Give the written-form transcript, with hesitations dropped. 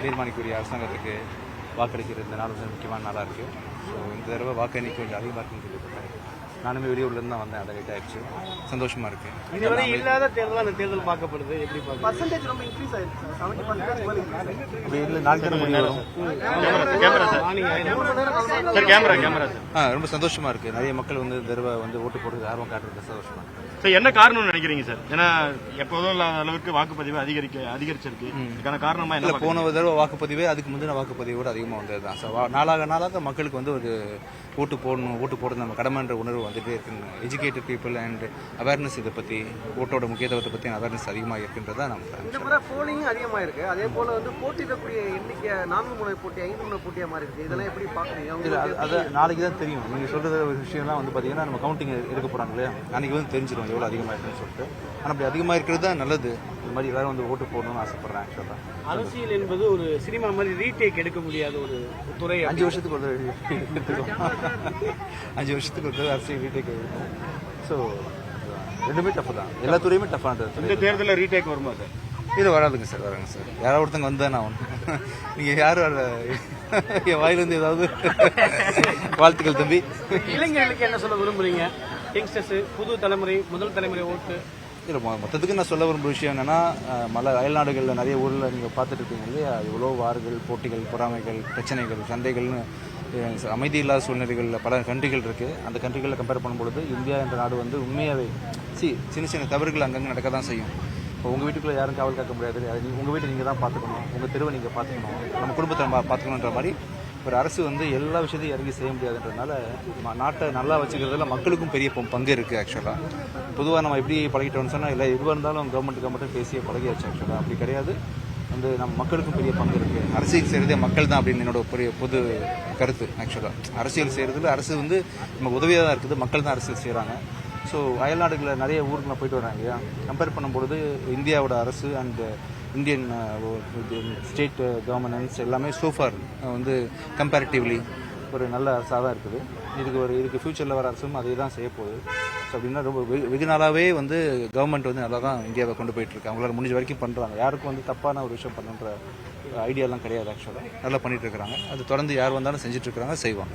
தீர்மானிக்கக்கூடிய அரசாங்கத்துக்கு வாக்களிக்கிற இந்த நாள் வந்து முக்கியமான நாளாக இருக்குது. ஸோ இந்த தடவை வாக்கு எண்ணிக்கை கொஞ்சம் அதிகமாக இருக்குன்னு கேள்விப்பட்டேன். நானுமே வெளியூர்லேருந்து தான் வந்தேன். அதை லேட் ஆயிடுச்சு. சந்தோஷமாக இருக்குது. இதுவரை இல்லாத தேர்தல் அந்த தேர்தல் பார்க்கப்படுது. எப்படி பர்சன்டேஜ் ரொம்ப இன்க்ரீஸ் ஆயிடுச்சு. 70% அப்படி இல்லை, நாலு தினம் முடிவு வரும். ரொம்ப சந்தோஷமாக இருக்குது. நிறைய மக்கள் வந்து இந்த தடவை வந்து ஓட்டு போடுறது ஆர்வம் காட்டுறது சந்தோஷமாக இருக்குது. சார் என்ன காரணம்னு நினைக்கிறீங்க சார்? ஏன்னா எப்போதும் இல்லாத அளவுக்கு வாக்குப்பதிவு அதிகரிச்சிருக்கு. இதுக்கான காரணமா இல்லை, என்ன? போன தடவை வாக்குப்பதிவே அதுக்கு முந்தின வாக்குப்பதிவோடு அதிகமாக வந்தது தான். ஸோ நாளாக மக்களுக்கு வந்து ஒரு ஓட்டு போடுறது நம்ம கடமைன்ற உணர்வு வந்துகிட்டே இருக்குன்னு எஜுகேட்டட் பீப்புள் அண்ட் அவேர்னஸ் இதை பற்றி ஓட்டோட முக்கியத்துவத்தை பற்றி அவேர்னஸ் அதிகமாக இருக்குன்றதா நம்ம இந்த முறை போலிங் அதிகமாக இருக்கு. அதே போல வந்து போட்டியிடக்கூடிய எண்ணிக்கை 4 முனை போட்டி 5 முனை போட்டியாக மாறி இருக்கு. இதெல்லாம் எப்படி பார்க்குறீங்க? அது நாளைக்கு தான் தெரியும். நீங்கள் சொல்கிற ஒரு விஷயம்லாம் வந்து பார்த்தீங்கன்னா நம்ம கவுண்டிங் எடுக்க போகிறாங்க இல்லையா, அன்றைக்கி வந்து தெரிஞ்சிடும் எவ்வளோ அதிகமாக இருக்குன்னு சொல்லிட்டு. ஆனால் அப்படி அதிகமாக இருக்கிறது தான் நல்லது. இது மாதிரி எல்லாரும் வந்து ஓட்டு போடணும்னு ஆசைப்பட்றேன். ஆக்சுவலாக அரசியல் என்பது ஒரு சினிமா மாதிரி ரீடேக் எடுக்க முடியாத ஒரு துறை. 5 வருஷத்துக்கு ஒரு எடுத்துக்கோம். 5 வருஷத்துக்கு ஒரு அரசியல் ரீடேக் இருக்கும். ஸோ ரெண்டுமே டஃப் தான். எல்லா துறையுமே டஃப்பானது. இந்த தேர்தலில் ரீடேக் வருமா சார்? இது வராதுங்க சார். வராங்க சார். யாராவது ஒருத்தங்க வந்தா நான் நீங்கள் யாரும் என் வாயிலிருந்து ஏதாவது வாழ்த்துக்கள் தம்பி. இளைஞர்களுக்கு என்ன சொல்ல விரும்புறீங்க? யங்ஸ்டர்ஸ், புது தலைமுறை, முதல் தலைமுறை ஓட்டு. இல்லை, மொத்தத்துக்கு நான் சொல்ல விரும்புகிற விஷயம் என்னென்னா, அயல்நாடுகளில் நிறைய ஊரில் நீங்கள் பார்த்துட்டு இருக்கீங்க இல்லையா, எவ்வளோ வார்கள், போட்டிகள், பொறாமைகள், பிரச்சனைகள், சண்டைகள்னு அமைதி இல்லாத சூழ்நிலைகளில் பல கண்ட்ரிகள் இருக்குது. அந்த கண்ட்ரிகளில் கம்பேர் பண்ணும்பொழுது இந்தியா என்ற நாடு வந்து உண்மையாகவே சின்ன சின்ன தவறுகள் அங்கங்கே நடக்க தான் செய்யும். இப்போ உங்கள் வீட்டுக்குள்ளே யாரும் காவல் காக்க முடியாது. உங்கள் வீட்டை நீங்கள் தான் பார்த்துக்கணும், உங்கள் தெருவை நீங்கள் பார்த்துக்கணும், நம்ம குடும்பத்தை நம்ம பார்த்துக்கணுன்ற மாதிரி ஒரு அரசு வந்து எல்லா விஷயத்தையும் இறங்கி செய்ய முடியாதுன்றதுனால நாட்டை நல்லா வச்சுக்கிறதுல மக்களுக்கும் பெரிய பங்கு இருக்குது. ஆக்சுவலாக பொதுவாக நம்ம எப்படி பழகிட்டோம்னு சொன்னால் இல்லை எதுவாக இருந்தாலும் கவர்மெண்ட்டுக்கு மட்டும் பேசியே பழகியாச்சு. ஆக்சுவலாக அப்படி கிடையாது. வந்து நம்ம மக்களுக்கும் பெரிய பங்கு இருக்குது. அரசியல் செய்கிறதே மக்கள் தான் அப்படின்னு என்னோட பெரிய பொது கருத்து. ஆக்சுவலாக அரசியல் செய்கிறதுல அரசு வந்து நமக்கு உதவியாக தான் இருக்குது. மக்கள் தான் அரசியல் செய்கிறாங்க. ஸோ அயல்நாடுகளில் நிறைய ஊருக்கு நான் போயிட்டு வராங்க இல்லையா, கம்பேர் பண்ணும்பொழுது இந்தியாவோட அரசு அண்ட் இந்தியன் ஸ்டேட் கவர்னன்ஸ் எல்லாமே சோஃபார் வந்து கம்பேரிட்டிவ்லி ஒரு நல்ல அரசாக தான் இருக்குது. இதுக்கு ஃபியூச்சரில் வர அரசும் அதே தான் செய்ய போகுது. ஸோ அப்படின்னா ரொம்ப வெகு நாளாகவே வந்து கவர்மெண்ட் வந்து நல்லா தான் இந்தியாவை கொண்டு போயிட்டுருக்கு. அவங்களால முடிஞ்ச வரைக்கும் பண்ணுறாங்க. யாருக்கும் வந்து தப்பான ஒரு விஷயம் பண்ணுன்ற ஐடியாலாம் கிடையாது. ஆக்சுவலாக நல்லா பண்ணிகிட்டு இருக்கிறாங்க. அது தொடர்ந்து யார் வந்தாலும் செஞ்சுட்ருக்குறாங்க, செய்வாங்க.